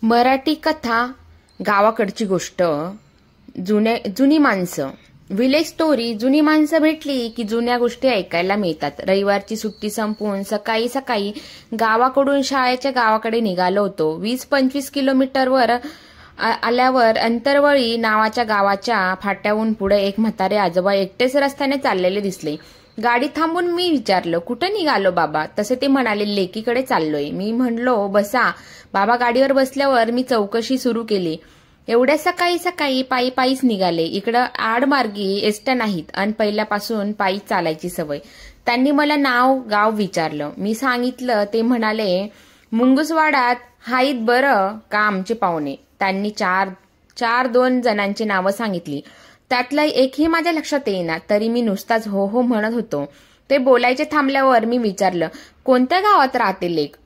मराठी कथा गावाकडची गोष्ट जुनी माणसं विलेज स्टोरी. जुनी माणसं भेटली की जुन्या गोष्टी ऐकायला मिळतात. रविवारची सुट्टी संपून सकाळी सकाळी गावाकडून शाळेच्या गावाकडे निघालो होतो. 20-25 किलोमीटरवर आल्यावर अंतरवळी नावाच्या गावाच्या फाट्याहून पुढे एक म्हातारे आजोबा एकटेच रस्त्याने चाललेले दिसले. गाडी थांबून मी विचारलं, कुठं निघालो बाबा? तसे ते म्हणाले, लेकीकडे चाललोय. मी म्हणलो, बसा. बाबा गाडीवर बसल्यावर मी चौकशी सुरू केली. एवढ्या सकाळी सकाळी पायी पायीच निघाले. इकडं आडमार्गी एसट्या नाहीत आणि पहिल्यापासून पायी चालायची सवय. त्यांनी मला नाव गाव विचारलं. मी सांगितलं. ते म्हणाले, मुंगसवाडात हाईत बरं का आमचे पाहुणे. त्यांनी चार 2 जणांची नावं सांगितली. त्यातलं एकही माझ्या लक्षात येईना, तरी मी नुसताच हो हो म्हणत होतो. ते बोलायचे थांबल्यावर मी विचारलं, कोणत्या गावात राहते लेक?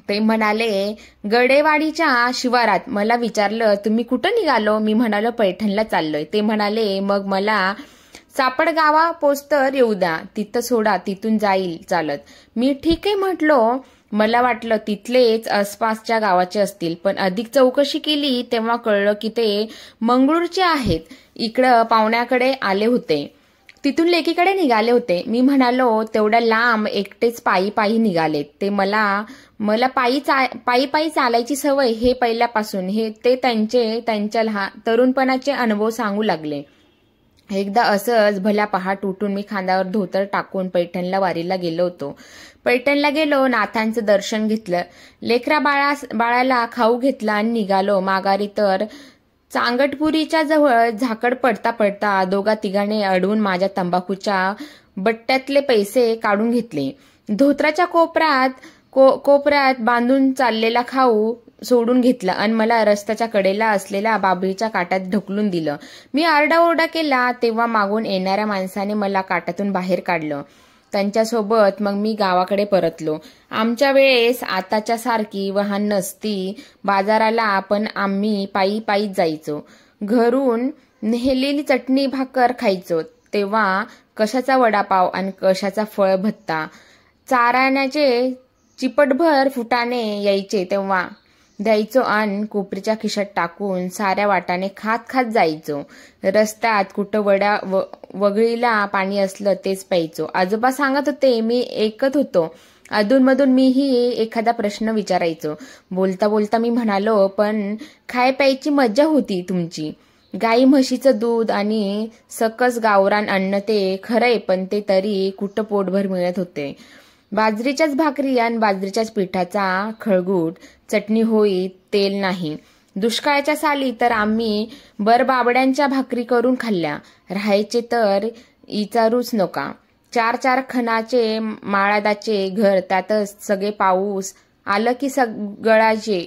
ते म्हणाले, गडेवाडीच्या शिवारात. मला विचारलं, तुम्ही कुठं निघालो? मी म्हणालो, पैठणला चाललोय. ते म्हणाले, मग मला सापड गावा पोस्टर येऊ द्या, तिथं सोडा, तिथून जाईल चालत. मी ठीक आहे म्हटलो. मला वाटलं तिथलेच आसपासच्या गावाचे असतील, पण अधिक चौकशी केली तेव्हा कळलं की ते मंगळूरचे आहेत. इकडं पाहुण्याकडे आले होते, तिथून लेकीकडे निघाले होते. मी म्हणालो, तेवढ्या लांब एकटेच पायी पायी निघालेत. ते मला पायी चालायची सवय हे पहिल्यापासून. ते त्यांच्या तरुणपणाचे अनुभव सांगू लागले. एकदा असंच भल्या पहाट उठून मी खांद्यावर धोतर टाकून पैठणला वारीला गेलो होतो. पैठणला गेलो, नाथांचं दर्शन घेतलं, लेकरा बाळाला खाऊ घेतला आणि निघालो माघारी. तर चांगटपुरीच्या जवळ झाकड पडता पडता 2-3 अडवून माझ्या तंबाखूच्या बट्ट्यातले पैसे काढून घेतले. धोत्राच्या कोपऱ्यात बांधून चाललेला खाऊ सोडून घेतला आणि मला रस्त्याच्या कडेला असलेल्या बाभळीच्या काट्यात ढकलून दिलं. मी आरडाओरडा केला तेव्हा मागून येणाऱ्या माणसाने मला काट्यातून बाहेर काढलं. त्यांच्यासोबत मग मी गावाकडे परतलो. आमच्या वेळेस आताच्या सारखी वाहन नसती बाजाराला, पण आम्ही पायी पायी जायचो. घरून नेहलेली चटणी भाकर खायचो. तेव्हा कशाचा वडापाव आणि कशाचा फळ भत्ता. चाराण्याचे चिपटभर फुटाणे यायचे तेव्हा द्यायचो आणि कोपरीच्या खिशात टाकून साऱ्या वाटाने खात खात जायचो. रस्त्यात कुठं वगळीला पाणी असलं तेच प्यायचो. आजोबा सांगत होते, मी ऐकत होतो. अधूनमधून मीही एखादा प्रश्न विचारायचो. बोलता बोलता मी म्हणालो, पण खाय प्यायची मज्जा होती तुमची. गाई म्हशीचं दूध आणि सकस गावरान अन्न ते खरंय, पण ते तरी कुठं पोटभर मिळत होते. बाजरीच्याच भाकरी आणि बाजरीच्याच पिठाचा खळगूट, चटणी होई, तेल नाही. दुष्काळाच्या साली तर आम्ही बरबाबड्यांच्या भाकरी करून खाल्ल्या. राहायचे तर इचारूच नका. 4 खणाचे माळादाचे घर, त्यातच सगळे पाऊस आलं की गळायचे.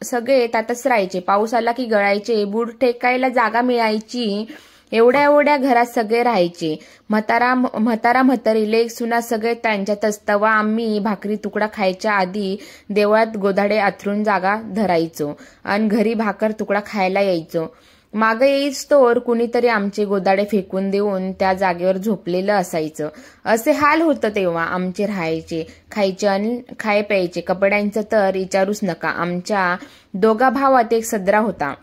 सगळे त्यातच राहायचे. पाऊस आला की गळायचे. बूड टेकायला जागा मिळायची. एवढ्या घरात सगळे राहायचे. म्हातारा म्हातारी लेक सुना सगळे त्यांच्यातच. तवा आम्ही भाकरी तुकडा खायच्या आधी देवळात गोधाडे आथरून जागा धरायचो आणि घरी भाकर तुकडा खायला यायचो. मागं येईस्तोवर कुणीतरी आमचे गोदाडे फेकून देऊन त्या जागेवर झोपलेलं असायचं. असे हाल होतं तेव्हा आमचे राहायचे, खायचे आणि खाय प्यायचे. कपड्यांचं तर विचारूच नका. आमच्या 2 भावात एक सदरा होता.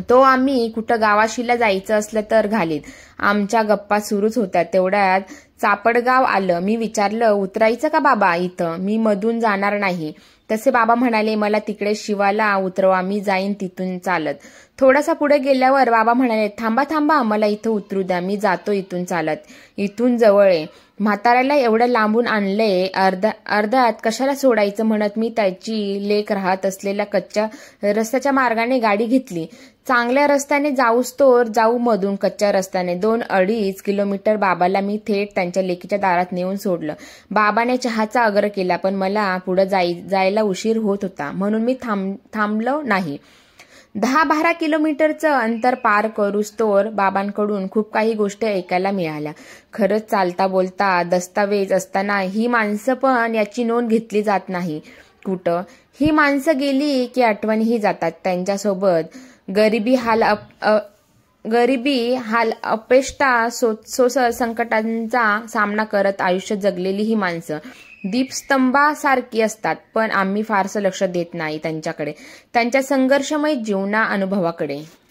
तो आम्ही कुठं गावाशीला जायचं असलं तर घालीत. आमच्या गप्पा सुरूच होत्या. तेवढ्यात चापडगाव आलं. मी विचारलं, उतरायचं का बाबा इथं? मी मधून जाणार नाही. तसे बाबा म्हणाले, मला तिकडे शिवाला उतरवा, मी जाईन तिथून चालत. थोडासा पुढे गेल्यावर बाबा म्हणाले, थांबा, मला इथं उतरू द्या, मी जातो इथून चालत. इथून जवळ आहे. म्हाताऱ्याला एवढं लांबून आणलंय, अर्ध्यात कशाला सोडायचं म्हणत मी त्याची लेक राहत असलेल्या कच्च्या रस्त्याच्या मार्गाने गाडी घेतली. चांगल्या रस्त्याने जाऊस्तोवर जाऊ, मधून कच्च्या रस्त्याने 2-2.5 किलोमीटर बाबाला मी थेट त्यांच्या लेकीच्या दारात नेऊन सोडलं. बाबाने चहाचा आग्रह केला, पण मला पुढे जायला उशीर होत होता म्हणून मी थांबलो नाही. 10-12 किलोमीटरचं अंतर पार करूस्तोवर बाबांकडून खूप काही गोष्टी ऐकायला मिळाल्या. खरंच चालता बोलता दस्तावेज असताना ही माणसं पण याची नोंद घेतली जात नाही कुठं. ही माणसं गेली की आठवणीही जातात त्यांच्यासोबत. गरिबी हाल अपेष्टा संकटांचा सामना करत आयुष्य जगलेली ही माणसं. दीपस्तंभासारखी असतात, पण आम्ही फारसं लक्ष देत नाही त्यांच्याकडे, त्यांच्या संघर्षमय जीवना अनुभवाकडे.